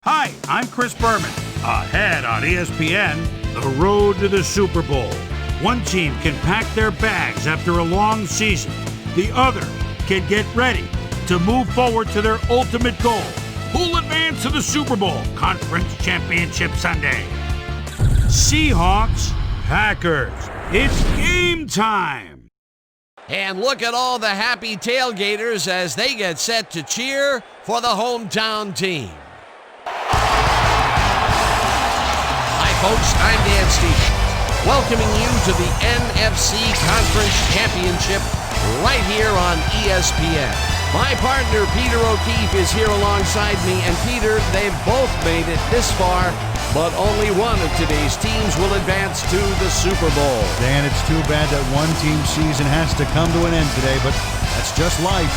Hi, I'm Chris Berman. Ahead on ESPN, the road to the Super Bowl. One team can pack their bags after a long season. The other can get ready to move forward to their ultimate goal. Who'll advance to the Super Bowl Conference Championship Sunday? Seahawks, Packers. It's game time. And look at all the happy tailgaters as they get set to cheer for the hometown team. Hi folks, I'm Dan Stevens, welcoming you to the NFC Conference Championship right here on ESPN. My partner Peter O'Keefe is here alongside me, and Peter, they've both made it this far, but only one of today's teams will advance to the Super Bowl. Dan, it's too bad that one team's season has to come to an end today, but that's just life.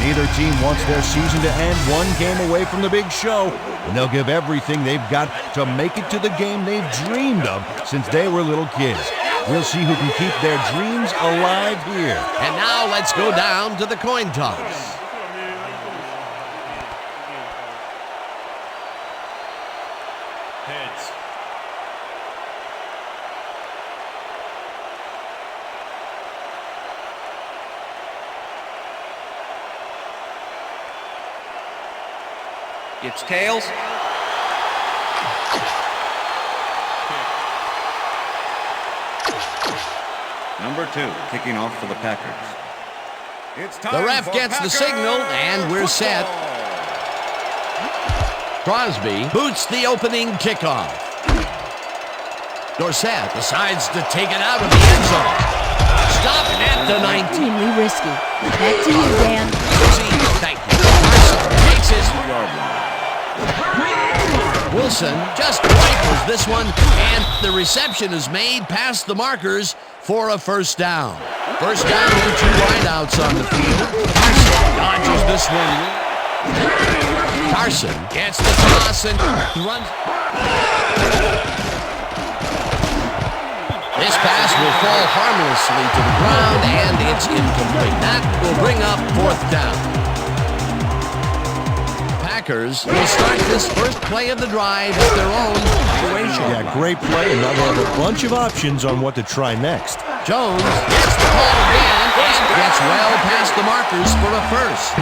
Neither team wants their season to end one game away from the big show, and they'll give everything they've got to make it to the game they've dreamed of since they were little kids. We'll see who can keep their dreams alive here. And now let's go down to the coin toss. Heads. It's tails. Number 2, kicking off for the Packers. It's time. The ref gets the signal, and we're set. Crosby boots the opening kickoff. Dorsett decides to take it out of the end zone. Stop at the 19. Extremely risky. Back to you, Dan. Thank you. Carson takes his yard line. Wilson just rifles this one, and the reception is made past the markers for a first down. First down and 2 wideouts on the field. Carson dodges this one. Carson gets the toss and runs. This pass will fall harmlessly to the ground, and it's incomplete. That will bring up 4th down. Packers will start this first play of the drive at their own situation. Yeah, great play, and now they have a bunch of options on what to try next. Jones gets the call again and gets well past the markers for a first.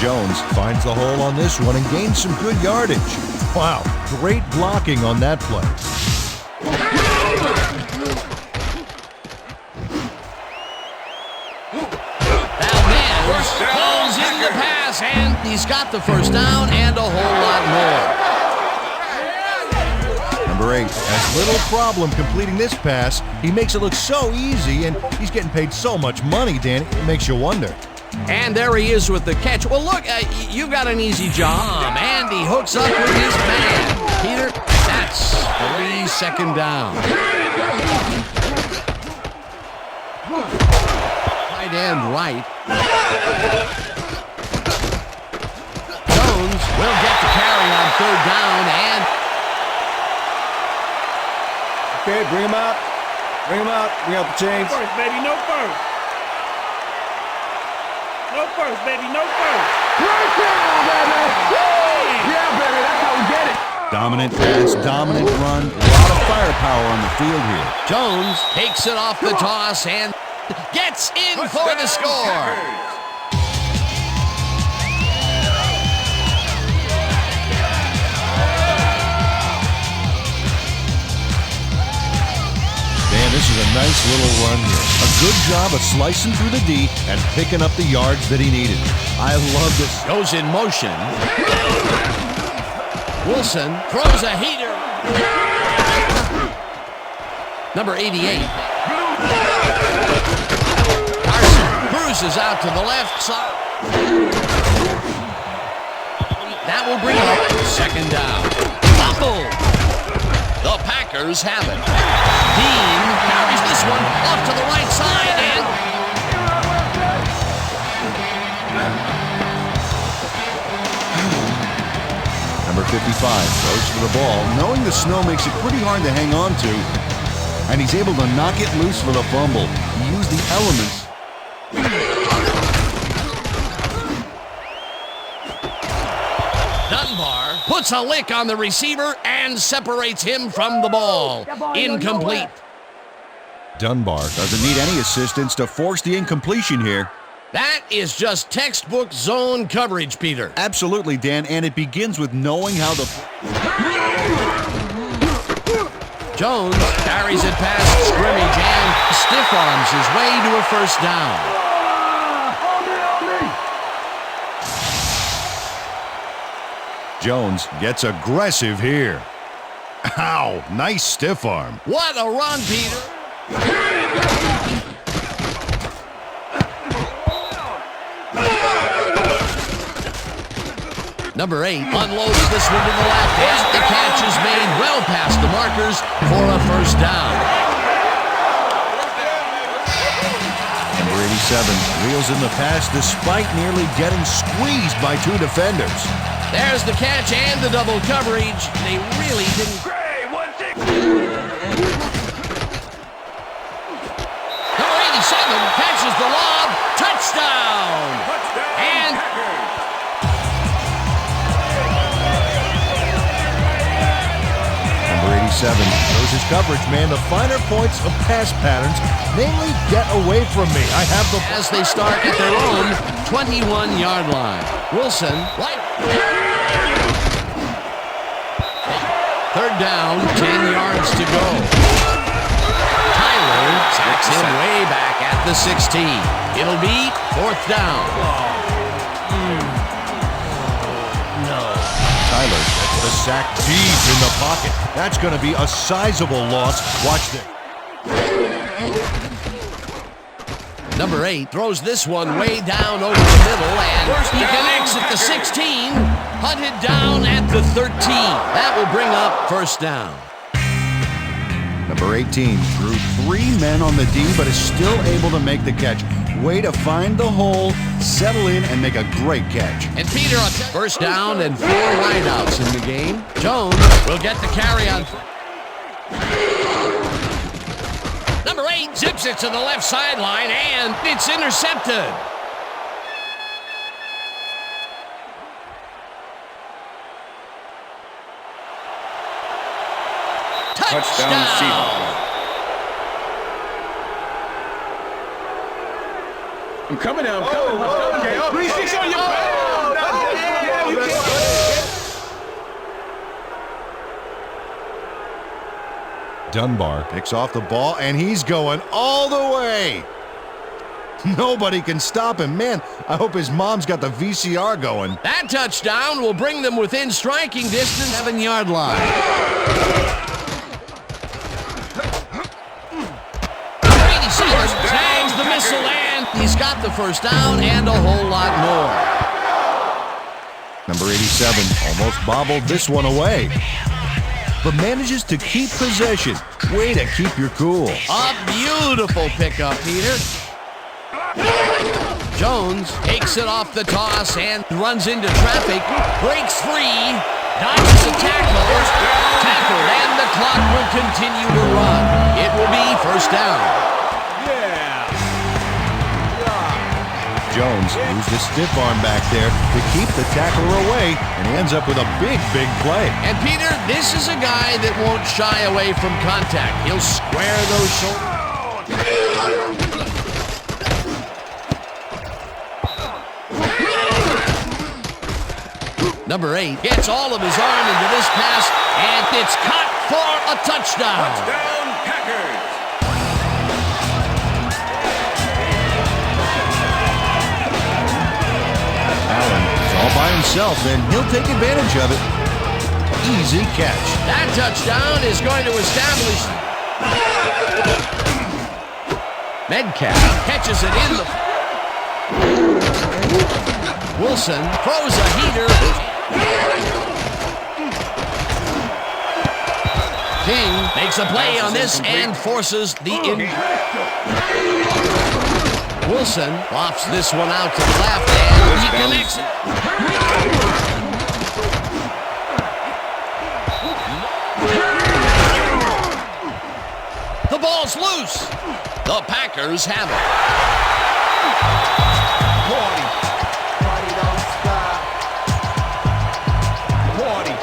Jones finds the hole on this one and gains some good yardage. Wow, great blocking on that play. Pulls in the pass, and he's got the first down and a whole lot more. Number 8 has little problem completing this pass. He makes it look so easy, and he's getting paid so much money, Dan, it makes you wonder. And there he is with the catch. Well, look, you've got an easy job, and he hooks up with his man. Peter, that's 3 second down. Tight end right. Jones will get the carry on 3rd down, and Okay, bring him out. Bring him out. Bring out the chains. No first, baby, no first. No first, baby, no first. First down, baby. Woo! Yeah, baby, that's how we get it. Dominant pass, dominant run, a lot of firepower on the field here. Jones takes it off the toss and gets in for the score. Man, this is a nice little run here. A good job of slicing through the D and picking up the yards that he needed. I love this. Goes in motion. Wilson throws a heater. Number 88. Cruises out to the left side. That will bring up 2nd down. Fumble. The Packers have it. Dean carries this one off to the right side, and Number 55 goes for the ball, knowing the snow makes it pretty hard to hang on to, and he's able to knock it loose for the fumble. He used the elements puts a lick on the receiver and separates him from the ball. Incomplete. Dunbar doesn't need any assistance to force the incompletion here. That is just textbook zone coverage, Peter. Absolutely, Dan, and it begins with knowing how the... Jones carries it past scrimmage and stiff arms his way to a first down. Jones gets aggressive here. Ow, nice stiff arm. What a run, Peter. Number 8 unloads this one to the left, and the catch is made well past the markers for a first down. Number 87 reels in the pass despite nearly getting squeezed by 2 defenders. There's the catch and the double coverage. They really didn't. Number 87 catches the lob. Touchdown! And Number 87 knows his coverage, man. The finer points of pass patterns, namely get away from me. I have the... as they start at their own 21-yard line. Wilson, third down, 10 yards to go. Tyler sacks him way back at the 16. It'll be fourth down. Tyler gets the sack deep in the pocket. That's going to be a sizable loss. Watch this. Number 8 throws this one way down over the middle, and he connects at the 16, hunted down at the 13. That will bring up first down. Number 18 threw 3 men on the D, but is still able to make the catch. Way to find the hole, settle in, and make a great catch. And Peter on first down and 4 wideouts in the game. Jones will get the carry on. Number 8 zips it to the left sideline, and it's intercepted. Touchdown, Seahawks. I'm coming now. I'm coming. Okay. 3-6 on your Dunbar picks off the ball, and he's going all the way. Nobody can stop him. Man, I hope his mom's got the VCR going. That touchdown will bring them within striking distance, 7-yard line. Brady Sellers tags the missile, and he's got the first down and a whole lot more. Number 87 almost bobbled this one away, but manages to keep possession. Way to keep your cool. A beautiful pickup, Peter. Jones takes it off the toss and runs into traffic, breaks free, dodges a tackle, tackled, and the clock will continue to run. It will be first down. Jones used his stiff arm back there to keep the tackler away, and he ends up with a big play. And Peter, this is a guy that won't shy away from contact. He'll square those shoulders. Number 8 gets all of his arm into this pass, and it's caught for a touchdown. Touchdown, Packers. Allen is all by himself, and he'll take advantage of it. Easy catch. That touchdown is going to establish. Metcalf catches it in the. Wilson throws a heater. King makes a play on this and forces the Wilson lofts this one out to the left, and he connects it. The ball's loose. The Packers have it. Party don't stop. Party.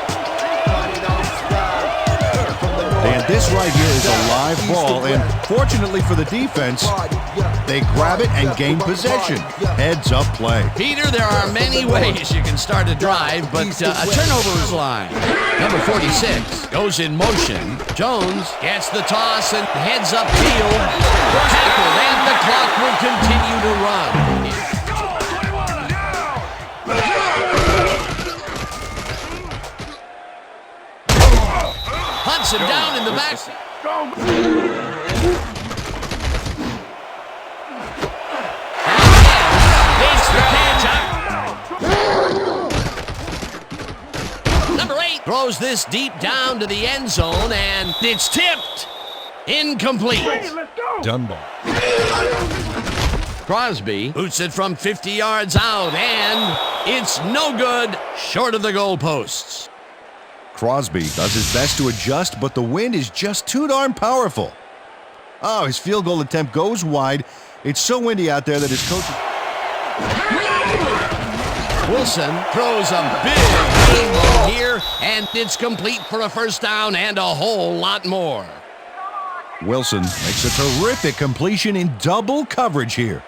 This right here is a live ball, and fortunately for the defense, they grab it and gain possession. Heads up play. Peter, there are many ways you can start a drive, but a turnover is line. Number 46 goes in motion. Jones gets the toss and heads up field. Tackled, and the clock will continue to run. Hunts him down in the back. Number 8 throws this deep down to the end zone, and it's tipped. Incomplete. Dunbar. Crosby boots it from 50 yards out, and it's no good, short of the goalposts. Crosby does his best to adjust, but the wind is just too darn powerful. Oh, his field goal attempt goes wide. It's so windy out there that his coach... Wilson throws a big game ball here, and it's complete for a first down and a whole lot more. Wilson makes a terrific completion in double coverage here.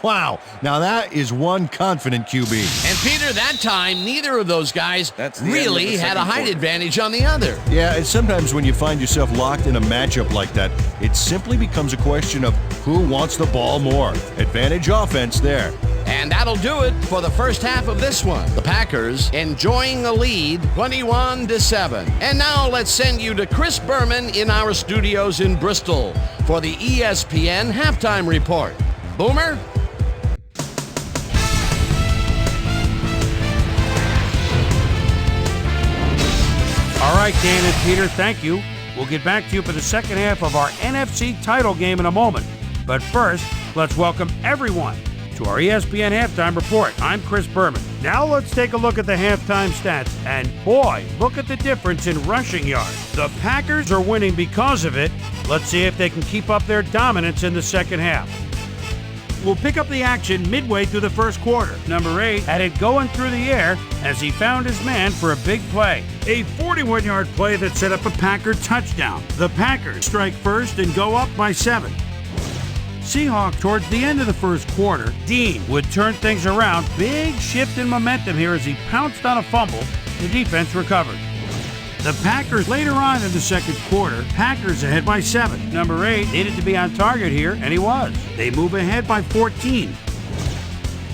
Wow, now that is one confident QB. And Peter, that time, neither of those guys really had a height advantage on the other. Yeah, and sometimes when you find yourself locked in a matchup like that, it simply becomes a question of who wants the ball more. Advantage offense there. And that'll do it for the first half of this one. The Packers enjoying a lead, 21-7. And now let's send you to Chris Berman in our studios in Bristol for the ESPN Halftime Report. Boomer? All right, Dan and Peter, thank you. We'll get back to you for the second half of our NFC title game in a moment. But first, let's welcome everyone to our ESPN Halftime Report. I'm Chris Berman. Now let's take a look at the halftime stats. And boy, look at the difference in rushing yards. The Packers are winning because of it. Let's see if they can keep up their dominance in the second half. We'll pick up the action midway through the first quarter. Number 8 had it going through the air as he found his man for a big play. A 41-yard play that set up a Packer touchdown. The Packers strike first and go up by 7. Seahawks towards the end of the first quarter, Dean would turn things around. Big shift in momentum here as he pounced on a fumble. The defense recovered. The Packers later on in the second quarter, Packers ahead by 7. Number 8 needed to be on target here, and he was. They move ahead by 14.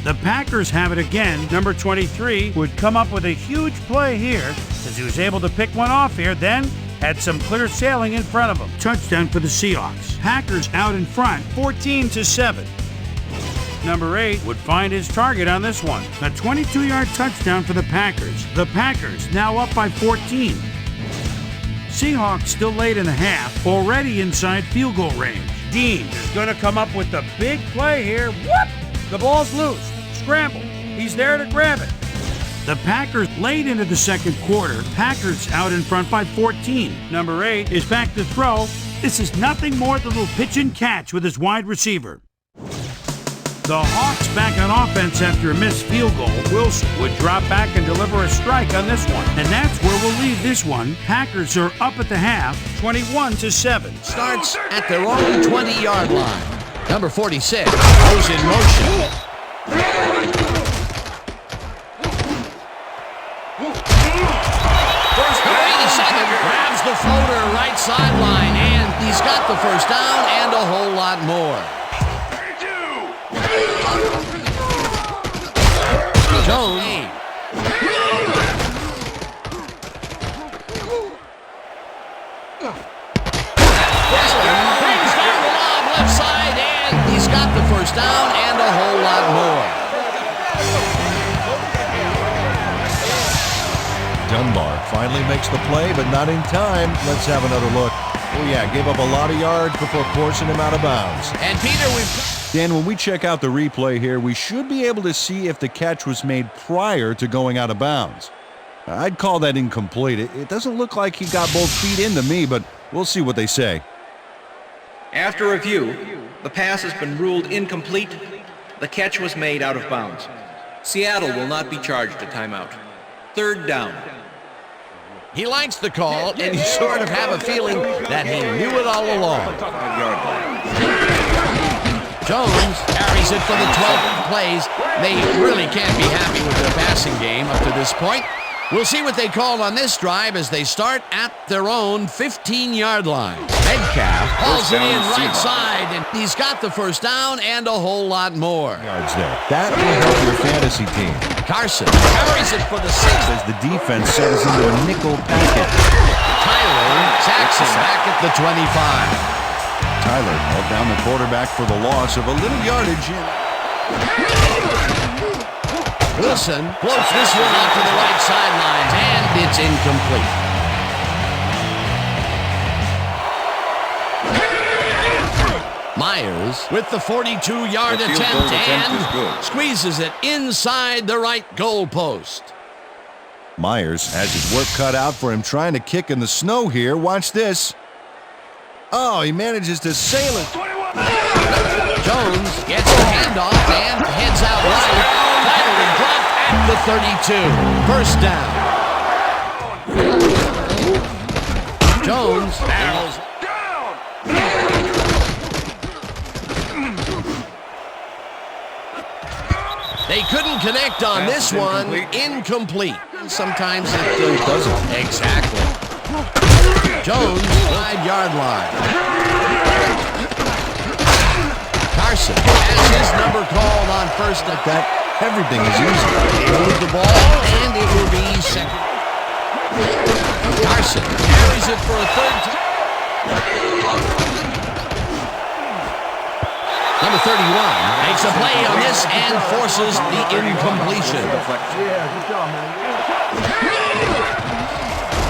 The Packers have it again. Number 23 would come up with a huge play here as he was able to pick one off here, then had some clear sailing in front of him. Touchdown for the Seahawks. Packers out in front, 14-7. Number 8 would find his target on this one. A 22-yard touchdown for the Packers. The Packers now up by 14. Seahawks still late in the half, already inside field goal range. Dean is going to come up with the big play here. Whoop! The ball's loose. Scramble. He's there to grab it. The Packers late into the second quarter. Packers out in front by 14. Number 8 is back to throw. This is nothing more than a little pitch and catch with his wide receiver. The Hawks back on offense after a missed field goal. Wilson would drop back and deliver a strike on this one. And that's where we'll leave this one. Packers are up at the half, 21-7. Starts at their own 20-yard line. Number 46 goes in motion. Number 87 grabs the floater right sideline, and he's got the first down and a whole lot more. Jones. Brings down the lob left side, and he's got the first down and a whole lot more. Dunbar finally makes the play, but not in time. Let's have another look. Oh yeah, gave up a lot of yards before forcing him out of bounds. And Peter, we've... Dan, when we check out the replay here, we should be able to see if the catch was made prior to going out of bounds. I'd call that incomplete. It doesn't look like he got both feet into me, but we'll see what they say. After review, the pass has been ruled incomplete. The catch was made out of bounds. Seattle will not be charged a timeout. Third down. He likes the call, and you sort of have a feeling that he knew it all along. Jones carries it for the 12 plays. They really can't be happy with their passing game up to this point. We'll see what they call on this drive as they start at their own 15-yard line. Metcalf hauls it in right side, and he's got the first down and a whole lot more. Yards there. That will help your fantasy team. Carson carries it for the 6 as the defense settles into a nickel package. Tyler sacks it back at the 25. Tyler held down the quarterback for the loss of a little yardage. Wilson floats this one out to the right sideline, and it's incomplete. Myers with the 42-yard attempt and squeezes it inside the right goal post. Myers has his work cut out for him trying to kick in the snow here. Watch this. Oh, he manages to sail it. Jones gets the handoff and heads out right. Finally dropped at the 32. First down. Jones barrels. They couldn't connect on this one. Incomplete. Sometimes it doesn't. Exactly. Jones, 5-yard line. Carson has his number called on first at that. Everything is easy. Move the ball, and it will be second. Carson carries it for a third time. Number 31 makes a play on this and forces the incompletion.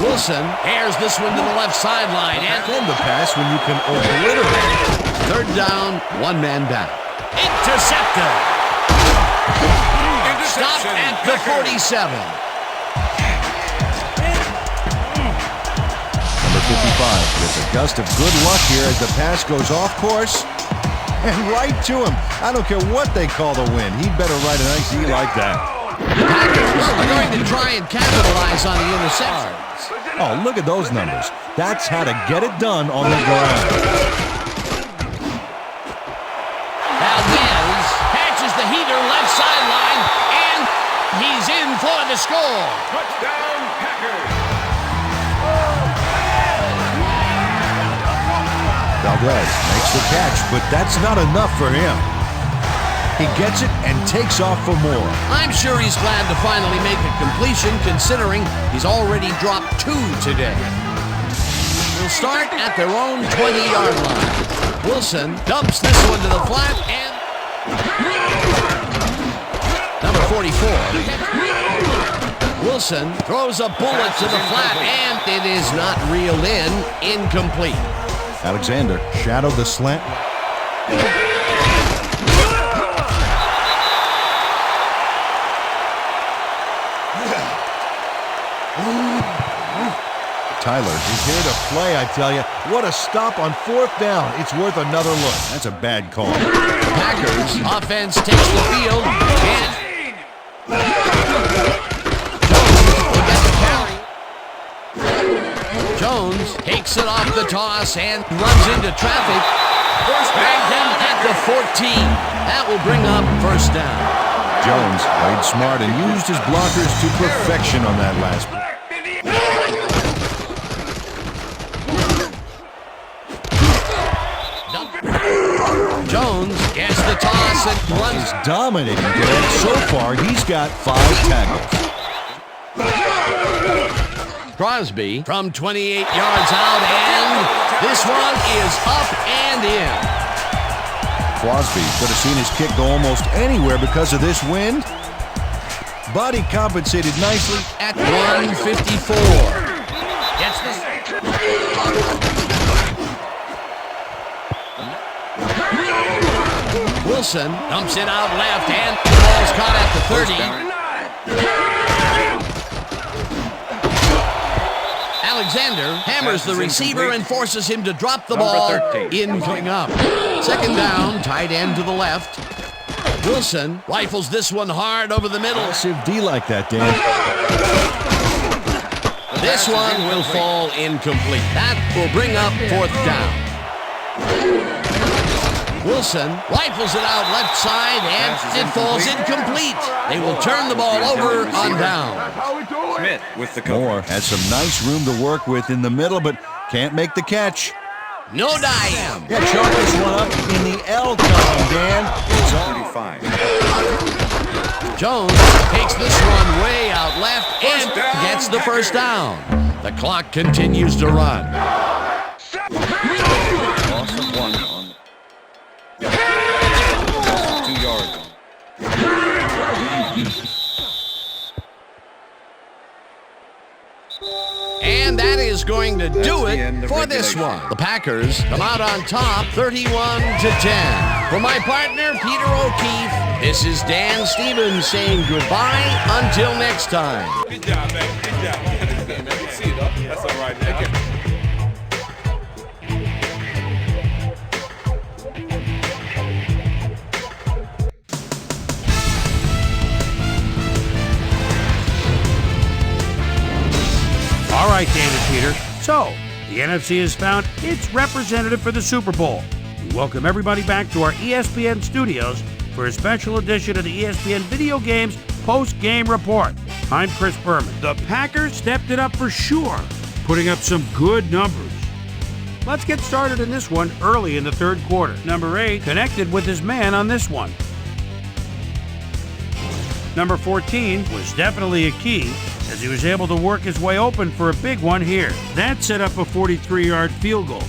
Wilson airs this one to the left sideline and then the pass when you can obliterate. Third down, one man down. Intercepted. Stopped at the 47. Number 55 gets a gust of good luck here as the pass goes off course. And right to him. I don't care what they call the win. He'd better write an IC like that. The Packers are going to try and capitalize on the interception. Oh, look at those numbers. That's how to get it done on the ground. Valdez catches the heater left sideline, and he's in for the score. Touchdown, Packers. Valdez makes the catch, but that's not enough for him. He gets it and takes off for more. I'm sure he's glad to finally make a completion, considering he's already dropped 2 today. We'll start at their own 20-yard line. Wilson dumps this one to the flat, and number 44. Wilson throws a bullet to the flat, and it is not reeled in. Incomplete. Alexander shadowed the slant. Tyler is here to play, I tell you. What a stop on 4th down. It's worth another look. That's a bad call. Packers offense takes the field, and Jones takes it off the toss and runs into traffic. First down at the 14. That will bring up first down. Jones played smart and used his blockers to perfection on that last play. Jones gets the toss and runs. He's dominating today. So far, he's got 5 tackles. Crosby from 28 yards out, and this one is up and in. Crosby could have seen his kick go almost anywhere because of this wind, but he compensated nicely at 154. Gets this. Wilson dumps it out left, and the ball's caught at the 30. Alexander hammers the receiver and forces him to drop the ball. In coming up. Second down, tight end to the left. Wilson rifles this one hard over the middle. Massive D like that, Dan. This one will fall incomplete. That will bring up fourth down. Wilson rifles it out left side, and it falls incomplete. They will turn the ball over on down. Smith with the Moore coverage. has some nice room to work with in the middle, but can't make the catch. No dive. Yeah, chalk this one up in the L column, Dan. It's all 35. Jones takes this one way out left and gets the first down. The clock continues to run. Loss of 1 on 2 yards. And that is going to do That's the it end of for this regulation. one. The Packers come out on top 31-10. For my partner, Peter O'Keefe, this is Dan Stevens saying goodbye until next time. Good job, man. Good job. You understand, man. We see it, though. That's all right, man. All right, Dan and Peter. So, the NFC has found its representative for the Super Bowl. We welcome everybody back to our ESPN studios for a special edition of the ESPN Video Games Post-Game Report. I'm Chris Berman. The Packers stepped it up for sure, putting up some good numbers. Let's get started in this one early in the third quarter. Number 8 connected with his man on this one. Number 14 was definitely a key, as he was able to work his way open for a big one here. That set up a 43-yard field goal.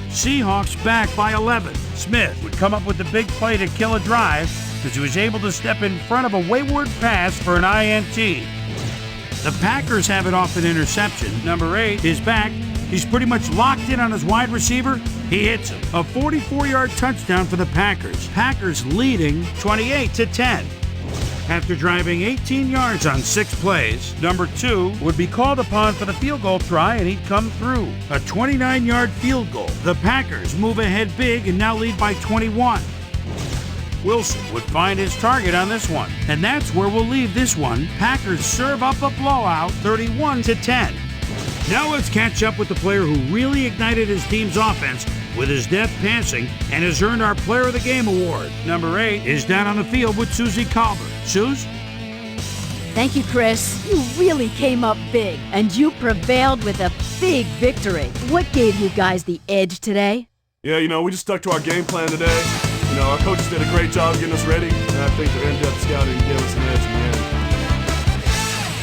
Seahawks back by 11. Smith would come up with the big play to kill a drive, as he was able to step in front of a wayward pass for an INT. The Packers have it off an interception. Number 8 is back. He's pretty much locked in on his wide receiver. He hits him. A 44-yard touchdown for the Packers. Packers leading 28-10. After driving 18 yards on 6 plays, number 2 would be called upon for the field goal try, and he'd come through. A 29-yard field goal. The Packers move ahead big and now lead by 21. Wilson would find his target on this one, and that's where we'll leave this one. Packers serve up a blowout, 31-10. Now let's catch up with the player who really ignited his team's offense with his deft passing and has earned our Player of the Game award. Number 8 is down on the field with Susie Colbert. Suze? Thank you, Chris. You really came up big, and you prevailed with a big victory. What gave you guys the edge today? Yeah, we just stuck to our game plan today. Our coaches did a great job getting us ready, and I think their in-depth scouting gave us an edge in the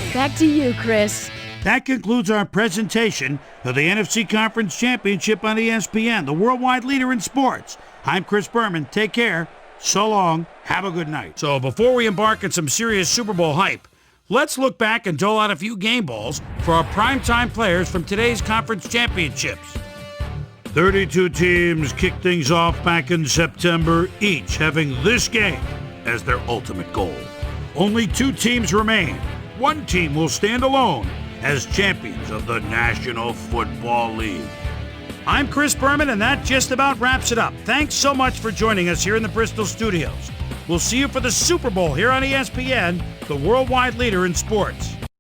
end. Back to you, Chris. That concludes our presentation of the NFC Conference Championship on ESPN, the worldwide leader in sports. I'm Chris Berman. Take care. So long. Have a good night. So before we embark on some serious Super Bowl hype, let's look back and dole out a few game balls for our primetime players from today's conference championships. 32 teams kicked things off back in September, each having this game as their ultimate goal. Only 2 teams remain. One team will stand alone as champions of the National Football League. I'm Chris Berman, and that just about wraps it up. Thanks so much for joining us here in the Bristol studios. We'll see you for the Super Bowl here on ESPN, the worldwide leader in sports.